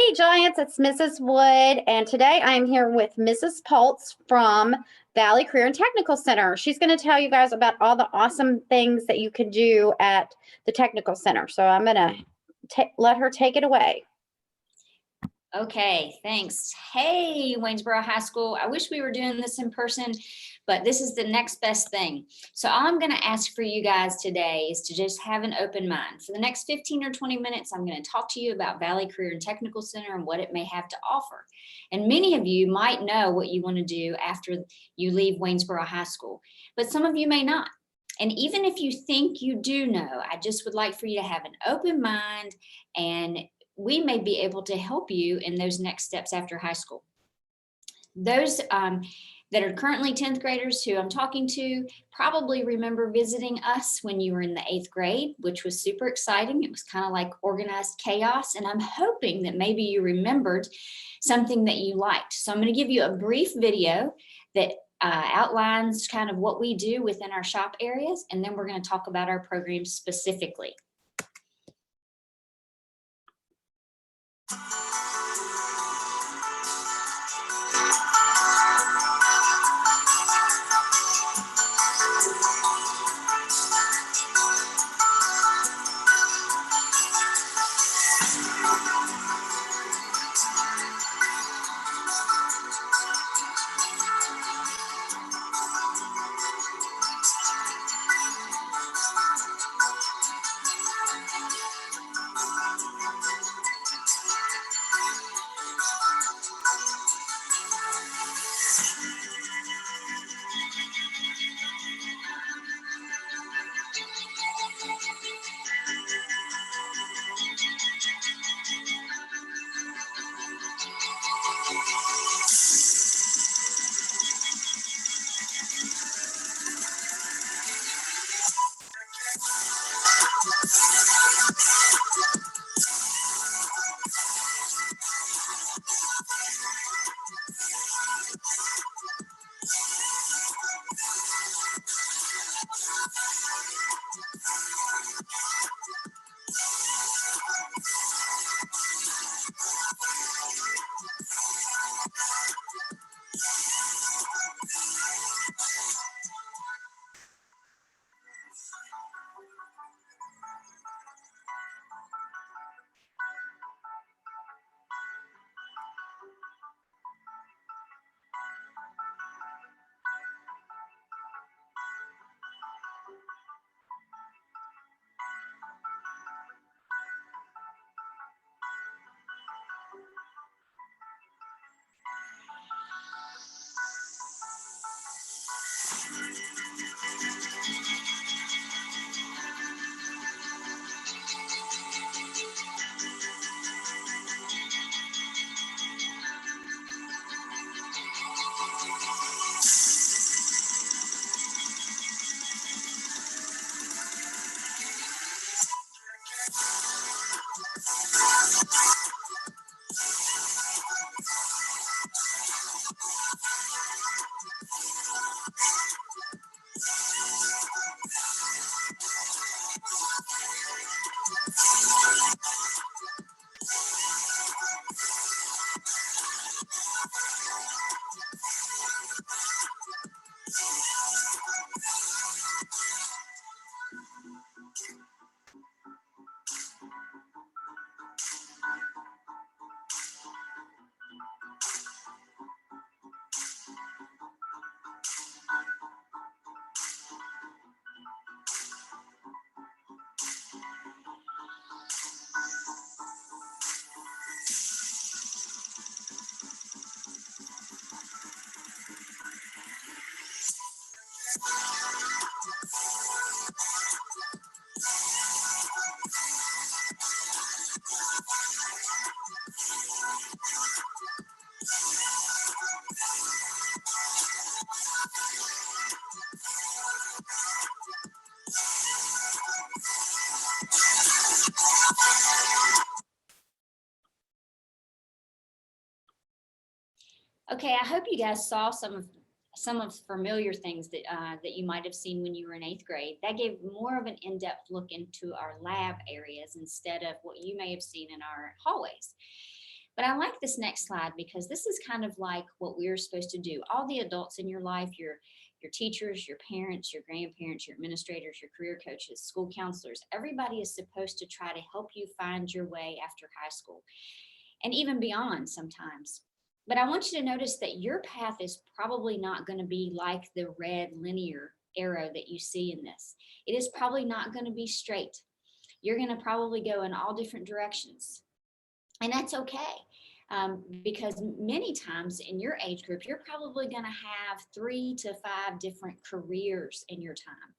Hey Giants, it's Mrs. Wood, and today I'm here with Mrs. Pultz from Valley Career and Technical Center. She's going to tell you guys about all the awesome things that you can do at the Technical Center. So I'm going to let her take it away. Okay, thanks. Hey, Waynesboro High School. I wish we were doing this in person, but this is the next best thing. So all I'm going to ask for you guys today is to just have an open mind. For the next 15 or 20 minutes, I'm going to talk to you about Valley Career and Technical Center and what it may have to offer. And many of you might know what you want to do after you leave Waynesboro High School, but some of you may not. And even if you think you do know, I just would like for you to have an open mind, and we may be able to help you in those next steps after high school. Those that are currently 10th graders who I'm talking to probably remember visiting us when you were in the 8th grade, which was super exciting. It was kind of like organized chaos. And I'm hoping that maybe you remembered something that you liked. So I'm going to give you a brief video that outlines kind of what we do within our shop areas. And then we're going to talk about our programs specifically. Okay, I hope you guys saw some of the familiar things that that you might have seen when you were in 8th grade. That gave more of an in-depth look into our lab areas instead of what you may have seen in our hallways. But I like this next slide because this is kind of like what we're supposed to do. All the adults in your life, your teachers, your parents, your grandparents, your administrators, your career coaches, school counselors, everybody is supposed to try to help you find your way after high school and even beyond sometimes. But I want you to notice that your path is probably not going to be like the red linear arrow that you see in this. It is probably not going to be straight. You're going to probably go in all different directions. And that's okay. Because many times in your age group, you're probably going to have 3 to 5 different careers in your time,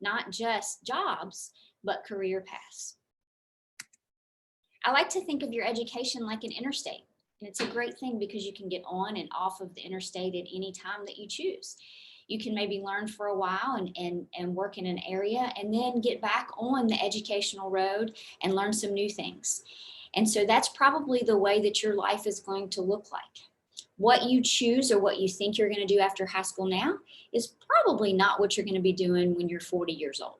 not just jobs, but career paths. I like to think of your education like an interstate. And it's a great thing because you can get on and off of the interstate at any time that you choose. You can maybe learn for a while and work in an area and then get back on the educational road and learn some new things. And so that's probably the way that your life is going to look like. What you choose or what you think you're going to do after high school now is probably not what you're going to be doing when you're 40 years old.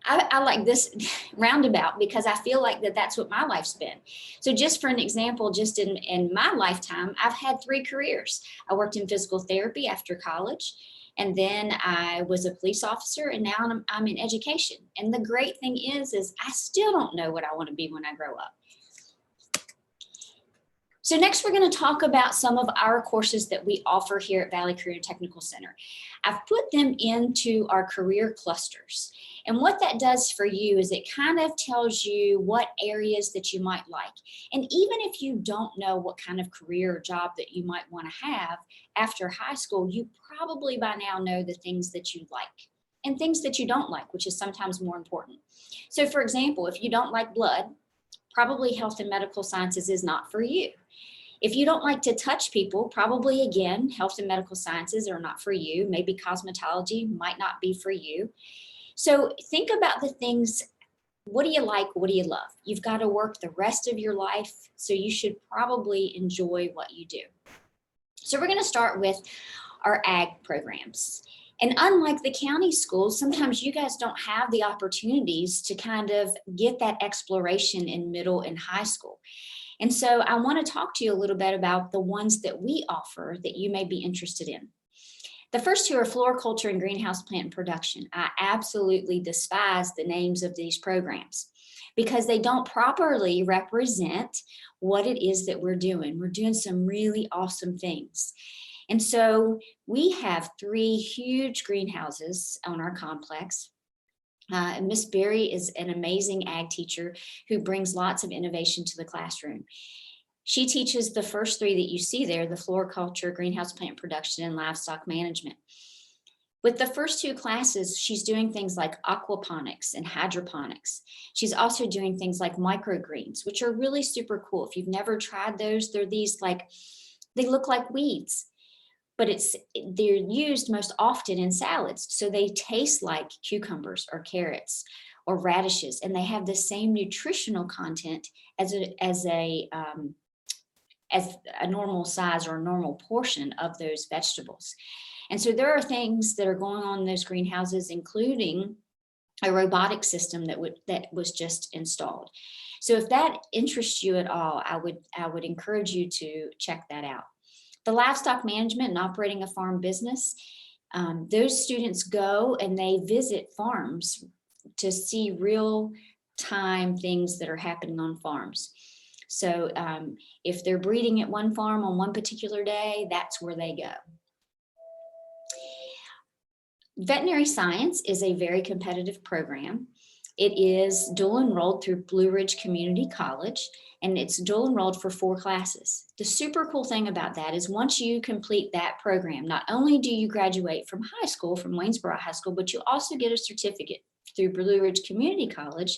I like this roundabout because I feel like that's what my life's been. So just for an example, just in my lifetime, I've had 3 careers. I worked in physical therapy after college, and then I was a police officer, and now I'm in education. And the great thing is I still don't know what I want to be when I grow up. So next, we're going to talk about some of our courses that we offer here at Valley Career and Technical Center. I've put them into our career clusters. And what that does for you is it kind of tells you what areas that you might like. And even if you don't know what kind of career or job that you might want to have after high school, you probably by now know the things that you like and things that you don't like, which is sometimes more important. So for example, if you don't like blood, probably health and medical sciences is not for you. If you don't like to touch people, probably again, health and medical sciences are not for you. Maybe cosmetology might not be for you. So think about the things. What do you like? What do you love? You've got to work the rest of your life, so you should probably enjoy what you do. So we're going to start with our ag programs. And unlike the county schools, sometimes you guys don't have the opportunities to kind of get that exploration in middle and high school. And so I want to talk to you a little bit about the ones that we offer that you may be interested in. The first 2 are floriculture and greenhouse plant production. I absolutely despise the names of these programs because they don't properly represent what it is that we're doing. We're doing some really awesome things. And so we have 3 huge greenhouses on our complex. Miss Berry is an amazing ag teacher who brings lots of innovation to the classroom. She teaches the first 3 that you see there, the floriculture, greenhouse plant production, and livestock management. With the first 2 classes, she's doing things like aquaponics and hydroponics. She's also doing things like microgreens, which are really super cool. If you've never tried those, they're these they look like weeds, but they're used most often in salads. So they taste like cucumbers or carrots or radishes, and they have the same nutritional content as a normal size or a normal portion of those vegetables. And so there are things that are going on in those greenhouses, including a robotic system that was just installed. So if that interests you at all, I would encourage you to check that out. The livestock management and operating a farm business, those students go and they visit farms to see real time things that are happening on farms. So if they're breeding at one farm on one particular day, that's where they go. Veterinary science is a very competitive program. It is dual enrolled through Blue Ridge Community College, and it's dual enrolled for 4 classes. The super cool thing about that is once you complete that program, not only do you graduate from high school, from Waynesboro High School, but you also get a certificate through Blue Ridge Community College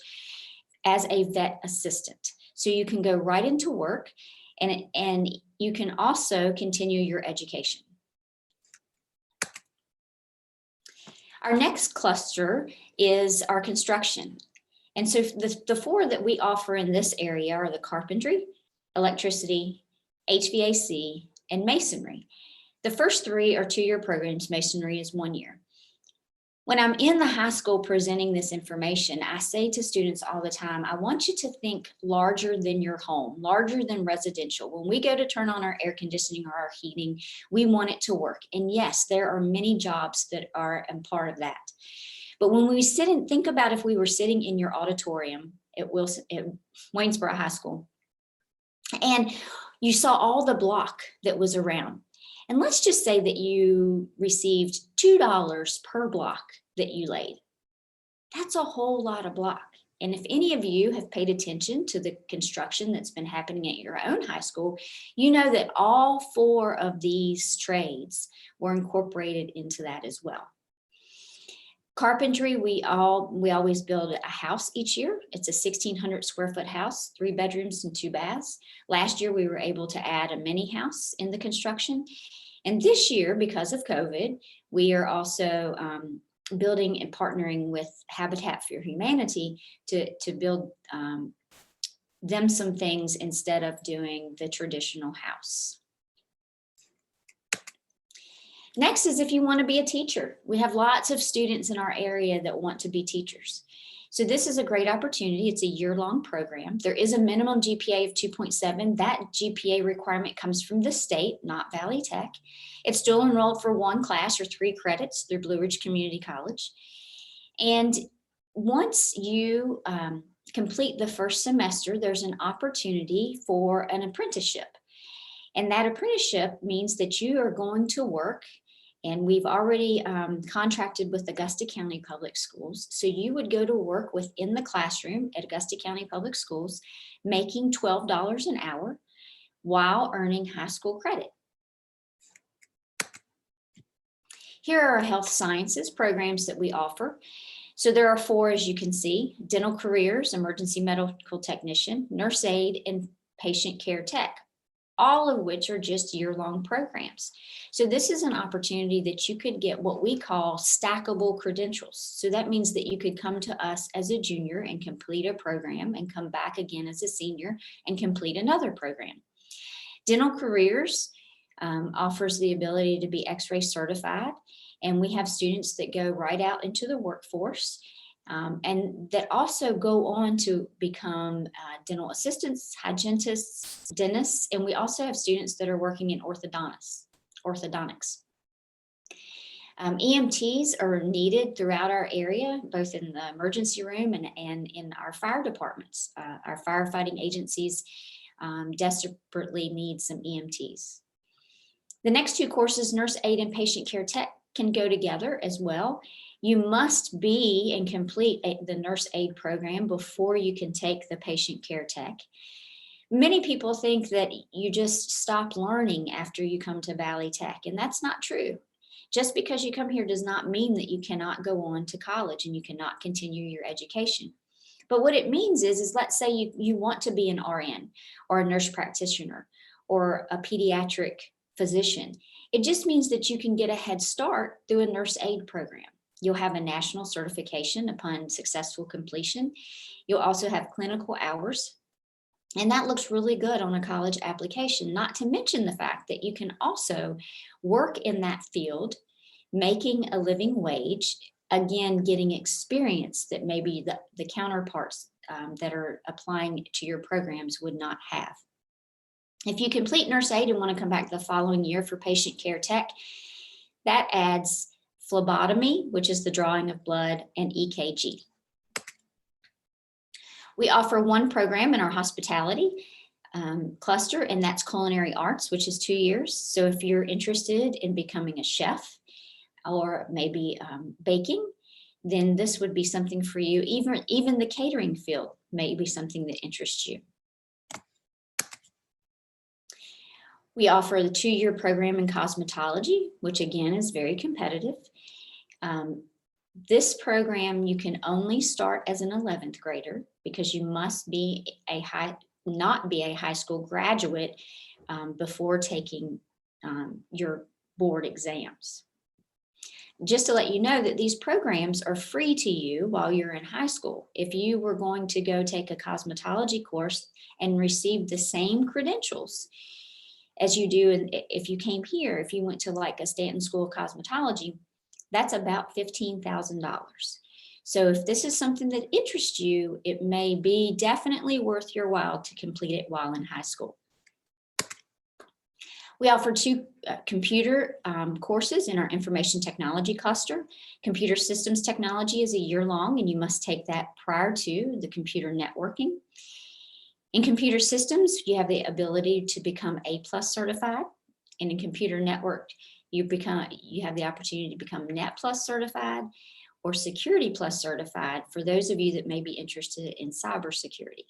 as a vet assistant. So you can go right into work, and you can also continue your education. Our next cluster is our construction. And so the 4 that we offer in this area are the carpentry, electricity, HVAC, and masonry. The first 3 are 2-year programs. Masonry is 1 year. When I'm in the high school presenting this information, I say to students all the time, I want you to think larger than your home, larger than residential. When we go to turn on our air conditioning or our heating, we want it to work. And yes, there are many jobs that are a part of that. But when we sit and think about if we were sitting in your auditorium at Waynesboro High School, and you saw all the block that was around, and let's just say that you received $2 per block that you laid. That's a whole lot of block. And if any of you have paid attention to the construction that's been happening at your own high school, you know that all 4 of these trades were incorporated into that as well. Carpentry, we always build a house each year. It's a 1,600 square foot house, 3 bedrooms and 2 baths. Last year, we were able to add a mini house in the construction. And this year, because of COVID, we are also building and partnering with Habitat for Humanity to build them some things instead of doing the traditional house. Next is if you want to be a teacher. We have lots of students in our area that want to be teachers. So this is a great opportunity. It's a year-long program. There is a minimum GPA of 2.7. That GPA requirement comes from the state, not Valley Tech. It's still enrolled for 1 class or 3 credits through Blue Ridge Community College. And once you complete the first semester, there's an opportunity for an apprenticeship. And that apprenticeship means that you are going to work, and we've already contracted with Augusta County Public Schools. So you would go to work within the classroom at Augusta County Public Schools, making $12 an hour while earning high school credit. Here are our health sciences programs that we offer. So there are 4, as you can see: dental careers, emergency medical technician, nurse aide, and patient care tech, all of which are just year-long programs. So this is an opportunity that you could get what we call stackable credentials. So that means that you could come to us as a junior and complete a program and come back again as a senior and complete another program. Dental careers offers the ability to be X-ray certified, and we have students that go right out into the workforce and that also go on to become dental assistants, hygienists, dentists, and we also have students that are working in orthodontics. EMTs are needed throughout our area, both in the emergency room and in our fire departments. Our firefighting agencies desperately need some EMTs. The next 2 courses, nurse aide and patient care tech, can go together as well. You must be and complete the nurse aide program before you can take the patient care tech. Many people think that you just stop learning after you come to Valley Tech, and that's not true. Just because you come here does not mean that you cannot go on to college and you cannot continue your education. But what it means is let's say you want to be an RN or a nurse practitioner or a pediatric physician. It just means that you can get a head start through a nurse aide program. You'll have a national certification upon successful completion. You'll also have clinical hours, and that looks really good on a college application, not to mention the fact that you can also work in that field, making a living wage, again, getting experience that maybe the counterparts that are applying to your programs would not have. If you complete nurse aide and want to come back the following year for patient care tech, that adds phlebotomy, which is the drawing of blood, and EKG. We offer 1 program in our hospitality cluster, and that's Culinary Arts, which is 2 years. So if you're interested in becoming a chef or maybe baking, then this would be something for you. Even the catering field may be something that interests you. We offer the 2-year program in cosmetology, which again is very competitive. This program you can only start as an 11th grader because you must be not be a high school graduate before taking your board exams. Just to let you know that these programs are free to you while you're in high school. If you were going to go take a cosmetology course and receive the same credentials as you do if you came here, if you went to like a Staunton School of Cosmetology, That's about $15,000. So if this is something that interests you, it may be definitely worth your while to complete it while in high school. We offer two computer courses in our information technology cluster. Computer systems technology is a year long, and you must take that prior to the computer networking. In computer systems, you have the ability to become A+ certified, and in computer network, you have the opportunity to become Net+ certified or Security+ certified for those of you that may be interested in cybersecurity.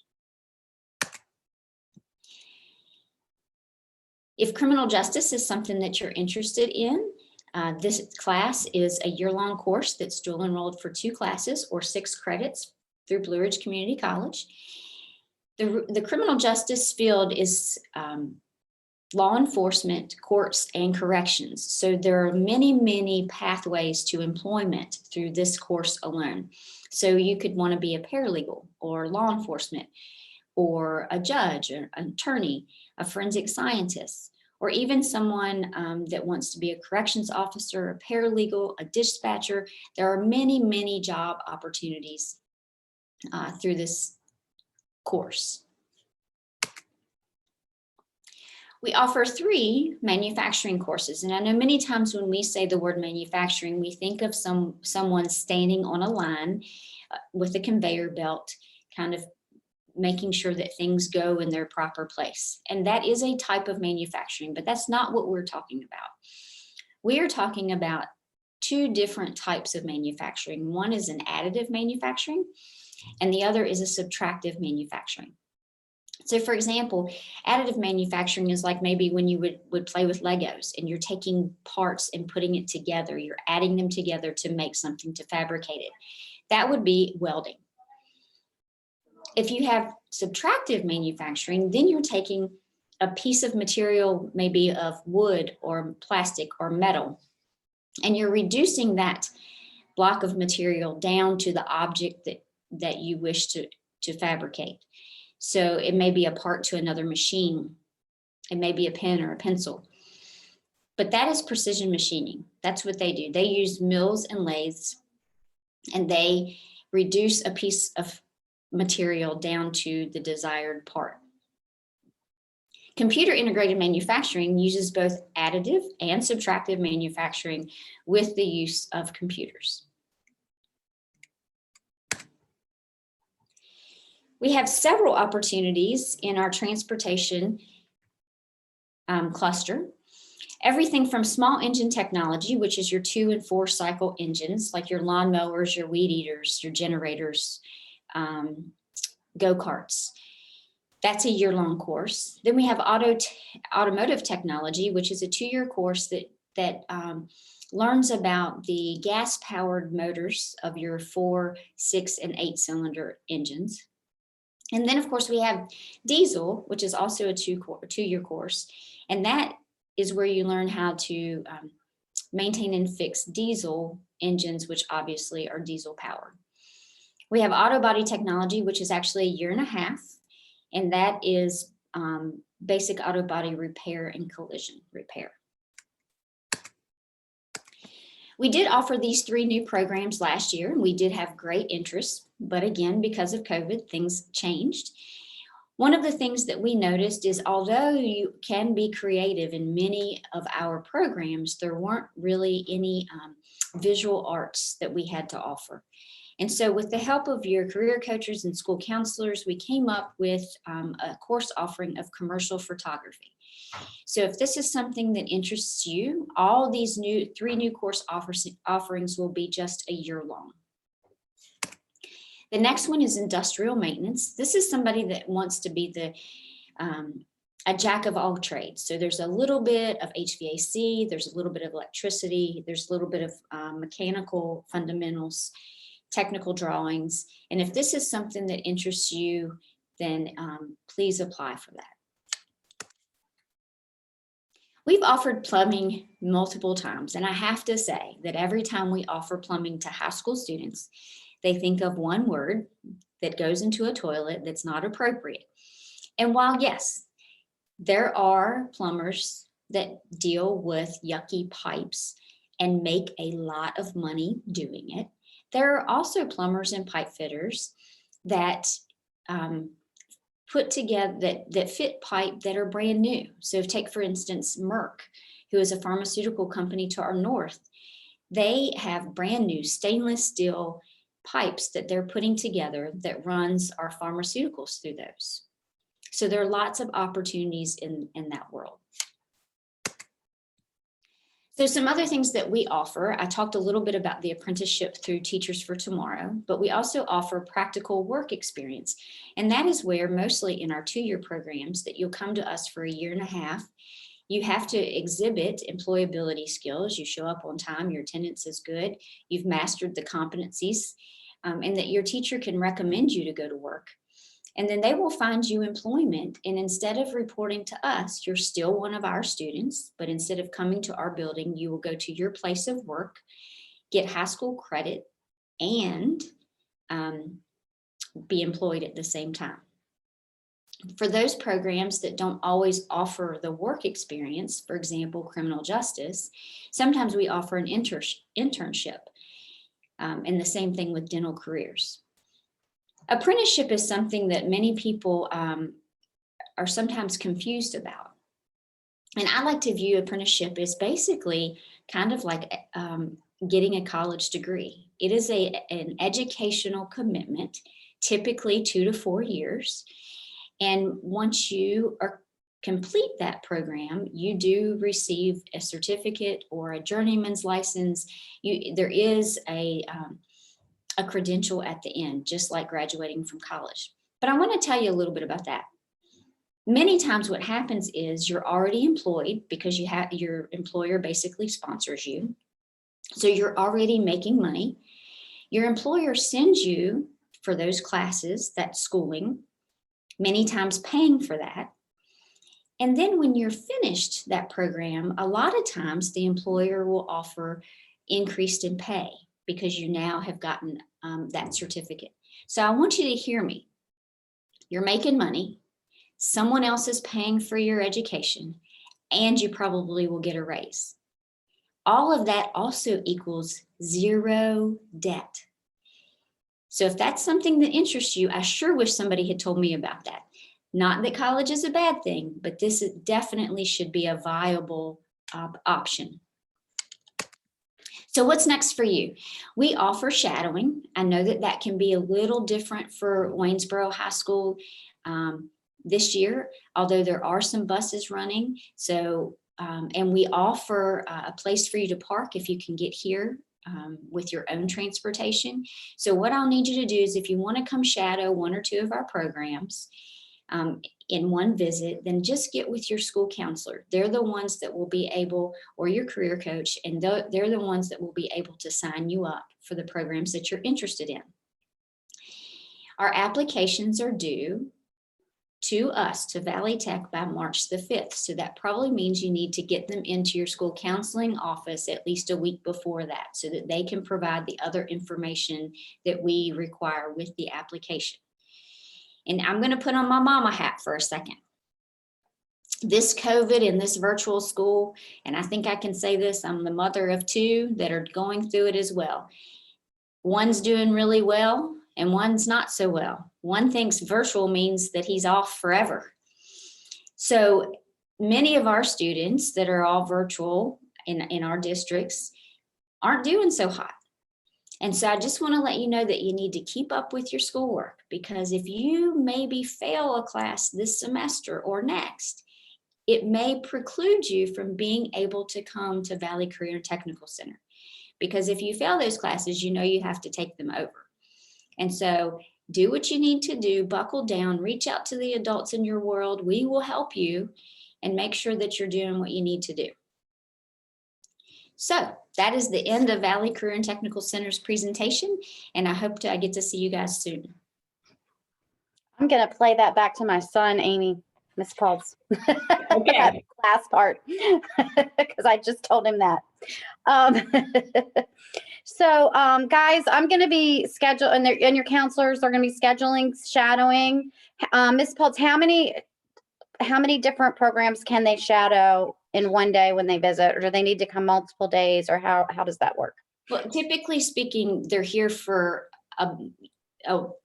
If criminal justice is something that you're interested in, this class is a year-long course that's dual enrolled for 2 classes or 6 credits through Blue Ridge Community College. The criminal justice field is law enforcement, courts, and corrections. So there are many, many pathways to employment through this course alone. So you could want to be a paralegal or law enforcement or a judge, or an attorney, a forensic scientist, or even someone that wants to be a corrections officer, a paralegal, a dispatcher. There are many, many job opportunities through this course. We offer 3 manufacturing courses. And I know many times when we say the word manufacturing, we think of someone standing on a line with a conveyor belt, kind of making sure that things go in their proper place. And that is a type of manufacturing, but that's not what we're talking about. We are talking about 2 different types of manufacturing. One is an additive manufacturing, and the other is a subtractive manufacturing. So for example, additive manufacturing is like maybe when you would play with Legos and you're taking parts and putting it together, you're adding them together to make something, to fabricate it. That would be welding. If you have subtractive manufacturing, then you're taking a piece of material, maybe of wood or plastic or metal, and you're reducing that block of material down to the object that you wish to fabricate. So it may be a part to another machine. It may be a pen or a pencil. But that is precision machining. That's what they do. They use mills and lathes, and they reduce a piece of material down to the desired part. Computer integrated manufacturing uses both additive and subtractive manufacturing with the use of computers. We have several opportunities in our transportation cluster. Everything from small engine technology, which is your 2 and 4 cycle engines, like your lawn mowers, your weed eaters, your generators, go-karts. That's a year-long course. Then we have automotive technology, which is a 2-year course that learns about the gas-powered motors of your 4, 6, and 8-cylinder engines. And then, of course, we have diesel, which is also a 2-year course. And that is where you learn how to maintain and fix diesel engines, which obviously are diesel powered. We have auto body technology, which is actually a 1.5 years. And that is basic auto body repair and collision repair. We did offer these 3 new programs last year, and we did have great interest. But again, because of COVID, things changed. One of the things that we noticed is although you can be creative in many of our programs, there weren't really any visual arts that we had to offer. And so with the help of your career coaches and school counselors, we came up with a course offering of commercial photography. So if this is something that interests you, all these 3 new course offerings will be just a year long. The next one is industrial maintenance. This is somebody that wants to be a jack of all trades. So there's a little bit of HVAC, there's a little bit of electricity, there's a little bit of mechanical fundamentals, technical drawings. And if this is something that interests you, then please apply for that. We've offered plumbing multiple times, and I have to say that every time we offer plumbing to high school students, they think of one word that goes into a toilet that's not appropriate. And while, yes, there are plumbers that deal with yucky pipes and make a lot of money doing it. There are also plumbers and pipe fitters that put together that fit pipe that are brand new. So take, for instance, Merck, who is a pharmaceutical company to our north. They have brand new stainless steel pipes that they're putting together that runs our pharmaceuticals through those. So there are lots of opportunities in that world. So some other things that we offer, I talked a little bit about the apprenticeship through Teachers for Tomorrow, but we also offer practical work experience. And that is where mostly in our 2-year programs that you'll come to us for a year and a half. You have to exhibit employability skills. You show up on time, your attendance is good, you've mastered the competencies, and that your teacher can recommend you to go to work. And then they will find you employment. And instead of reporting to us, you're still one of our students, but instead of coming to our building, you will go to your place of work, get high school credit, and be employed at the same time. For those programs that don't always offer the work experience, for example, criminal justice, sometimes we offer an internship, and the same thing with dental careers. Apprenticeship is something that many people are sometimes confused about. And I like to view apprenticeship as basically kind of like getting a college degree. It is an educational commitment, typically 2 to 4 years. And once you complete that program, you do receive a certificate or a journeyman's license. There is a credential at the end, just like graduating from college. But I want to tell you a little bit about that. Many times what happens is you're already employed because your employer basically sponsors you. So you're already making money. Your employer sends you for those classes, that schooling, many times paying for that. And then when you're finished that program, a lot of times the employer will offer increased in pay because you now have gotten that certificate. So I want you to hear me. You're making money, someone else is paying for your education, and you probably will get a raise. All of that also equals 0 debt. So if that's something that interests you, I sure wish somebody had told me about that. Not that college is a bad thing, but this definitely should be a viable option. So what's next for you? We offer shadowing. I know that can be a little different for Waynesboro High School this year, although there are some buses running. So, and we offer a place for you to park if you can get here with your own transportation. So what I'll need you to do is if you want to come shadow 1 or 2 of our programs in one visit, then just get with your school counselor. They're the ones that will be able, or your career coach, and they're the ones that will be able to sign you up for the programs that you're interested in. Our applications are due to us, to Valley Tech, by March the 5th. So that probably means you need to get them into your school counseling office at least a week before that so that they can provide the other information that we require with the application. And I'm going to put on my mama hat for a second. This COVID and this virtual school, and I think I can say this, I'm the mother of 2 that are going through it as well. One's doing really well and one's not so well. One thinks virtual means that he's off forever. So many of our students that are all virtual in our districts aren't doing so hot. And so I just want to let you know that you need to keep up with your schoolwork, because if you maybe fail a class this semester or next, it may preclude you from being able to come to Valley Career and Technical Center. Because if you fail those classes, you know you have to take them over. And so do what you need to do, buckle down, reach out to the adults in your world. We will help you and make sure that you're doing what you need to do. So that is the end of Valley Career and Technical Center's presentation, and I hope I get to see you guys soon. I'm going to play that back to my son, Amy, Miss Paul's. Okay. That last part, because I just told him that. So, guys, I'm going to be scheduling, and your counselors are going to be scheduling shadowing. Miss Paul's, how many different programs can they shadow in one day when they visit, or do they need to come multiple days, or how does that work? Well, typically speaking, they're here for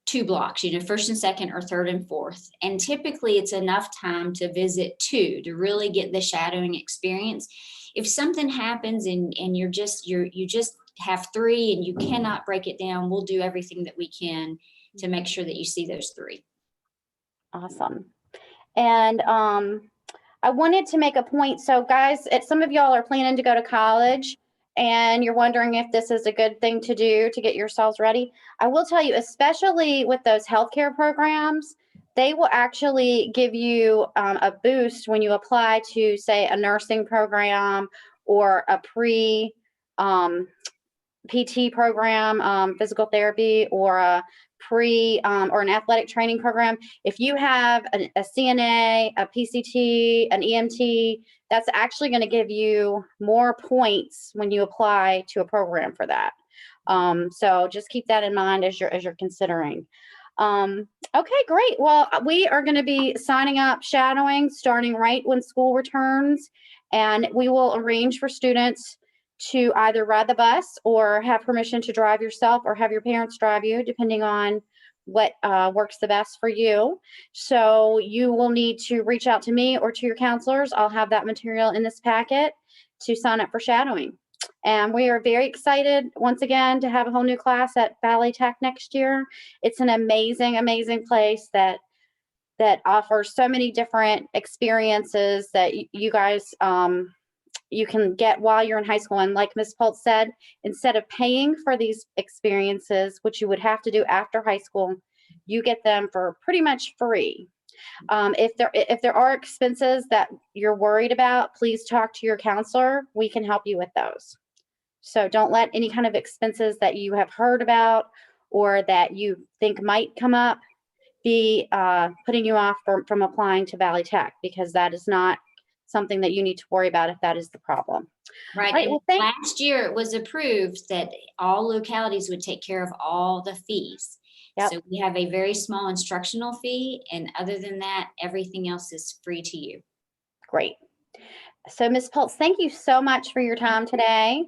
2 blocks, first and second or third and fourth. And typically it's enough time to visit 2 to really get the shadowing experience. If something happens and you just have 3 and you cannot break it down, we'll do everything that we can to make sure that you see those 3. Awesome. And I wanted to make a point. So guys, some of y'all are planning to go to college and you're wondering if this is a good thing to do to get yourselves ready. I will tell you, especially with those healthcare programs, they will actually give you a boost when you apply to, say, a nursing program or a PT program, physical therapy, or a or an athletic training program. If you have a CNA, a PCT, an EMT, that's actually going to give you more points when you apply to a program for that. So just keep that in mind as you're considering. Okay, great. Well, we are going to be signing up shadowing starting right when school returns, and we will arrange for students to either ride the bus or have permission to drive yourself or have your parents drive you, depending on what works the best for you. So you will need to reach out to me or to your counselors. I'll have that material in this packet to sign up for shadowing. And we are very excited once again to have a whole new class at Valley Tech next year. It's an amazing, amazing place that offers so many different experiences that you guys you can get while you're in high school. And like Ms. Pultz said, instead of paying for these experiences, which you would have to do after high school, you get them for pretty much free. If there are expenses that you're worried about, please talk to your counselor. We can help you with those. So don't let any kind of expenses that you have heard about or that you think might come up be putting you off from applying to Valley Tech, because that is not something that you need to worry about if that is the problem. Right. Well, last year it was approved that all localities would take care of all the fees. Yep. So we have a very small instructional fee, and other than that, everything else is free to you. Great. So Ms. Pultz, thank you so much for your time today.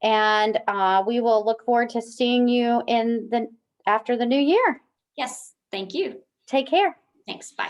And we will look forward to seeing you after the new year. Yes. Thank you. Take care. Thanks. Bye.